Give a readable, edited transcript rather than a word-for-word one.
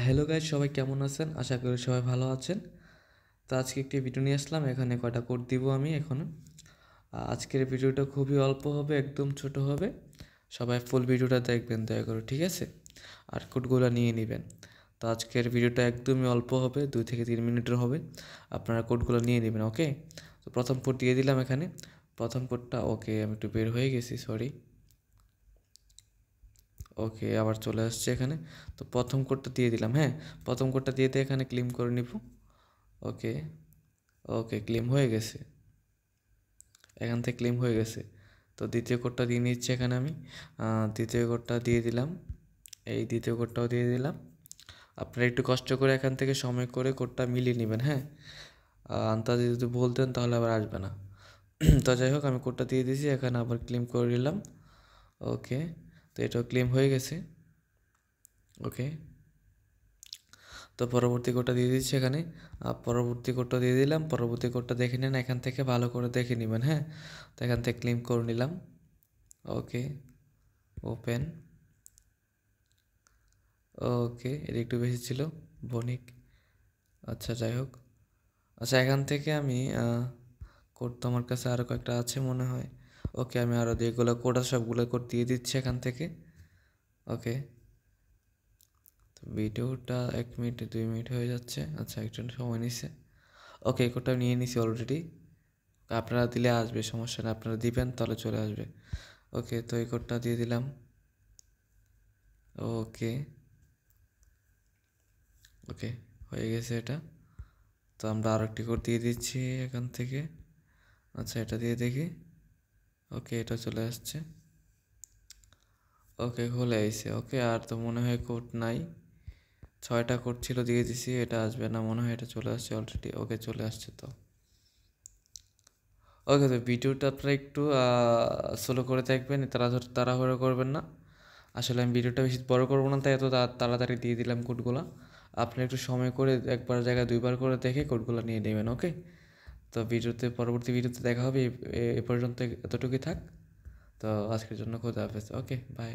Hello guys, সবাই কেমন আছেন? আশা করি সবাই ভালো আছেন। তো আজকে একটি ভিডিও নিয়ে আসলাম। এখানে কয়টা কোড দিব আমি এখনো। আজকের ভিডিওটা খুবই অল্প হবে, একদম ছোট হবে। সবাই ফুল ভিডিওটা দেখবেন দয়া করে, ঠিক আছে? আর কোডগুলো নিয়ে নেবেন। তো আজকের ভিডিওটা একদমই অল্প হবে, 2 থেকে 3 মিনিটের হবে। আপনারা কোডগুলো নিয়ে নেবেন, ওকে? তো প্রথম কোড দিয়ে দিলাম এখানে। প্রথম কোডটা ওকে, আমি একটু বের হয়ে গেছি, সরি। ওকে, আবার চলে আসছে এখানে। তো প্রথম কোডটা দিয়ে দিলাম, হ্যাঁ। প্রথম কোডটা দিয়ে এখানে ক্লেম করে নিব। ওকে, ওকে, ক্লেম হয়ে গেছে। এখান থেকে ক্লেম হয়ে গেছে। তো দ্বিতীয় কোডটা দিয়ে নিচ্ছি এখানে আমি। দ্বিতীয় কোডটা দিয়ে দিলাম। এই দ্বিতীয় কোডটাও দিয়ে দিলাম। আপনারা একটু কষ্ট করে এখান থেকে সময় করে কোডটা মিলিয়ে নেবেন, হ্যাঁ। আন্দাজে যদি বলতেন তাহলে আবার আসবে না। তো যাই হোক, আমি কোডটা দিয়ে দিয়েছি, এখানে আবার ক্লেম করে নিলাম। ওকে, তো এটাও ক্লেম হয়ে গেছে। ওকে, তো পরবর্তী কোডটা দিয়ে দিচ্ছি এখানে। পরবর্তী কোডটা দিয়ে দিলাম। পরবর্তী কোডটা দেখে নেন, এখান থেকে ভালো করে দেখে নেবেন, হ্যাঁ। তো এখান থেকে ক্লেম করে নিলাম। ওকে, ওপেন। ওকে, এটা একটু বেশি ছিল, বণিক। আচ্ছা, যাই হোক। আচ্ছা, এখান থেকে আমি কোড তো আমার কাছে আরও কয়েকটা আছে মনে হয়। ওকে, আমি আরও যেগুলো কোড আছে সবগুলো কোড দিয়ে দিচ্ছি এখান থেকে। ওকে, তো ভিডিওটা 1 মিনিট 2 মিনিট হয়ে যাচ্ছে। আচ্ছা, একটু সময় নিচ্ছে। ওকে, এই কোডটা নিয়ে নিছি অলরেডি। আপনারা দিলে আসবে, সমস্যা নেই, আপনারা দিবেন তাহলে চলে আসবে। ওকে, তো এই কোডটা দিয়ে দিলাম। ওকে, ওকে, হয়ে গেছে এটা। তো আমরা আর একটি কোড দিয়ে দিচ্ছি এখান থেকে। আচ্ছা, এটা দিয়ে দেখি। ওকে, এটা চলে আসছে। ওকে, খুলে আইছে। ওকে, আর তো মনে হয় কোড নাই। 6টা কোড ছিল, দিয়ে দিছি, এটা আসবে না মনে হয়, এটা চলে আসছে অলরেডি। ওকে, চলে আসছে তো। ওকে, তো ভিডিওটা আপনারা একটু স্লো করে দেখবেন, তাড়াহুড়ো করবেন না। আসলে আমি ভিডিওটা বেশি বড় করবো না, তাই এত তাড়াতাড়ি দিয়ে দিলাম কোডগুলো। আপনি একটু সময় করে একবার জায়গায় 2বার করে দেখে কোডগুলো নিয়ে নেবেন, ওকে? তো পরবর্তী ভিডিওতে দেখা হবে। এ পর্যন্ত এতটুকুই থাক। তো আজকের জন্য খোদা হাফেজ, ওকে, বাই।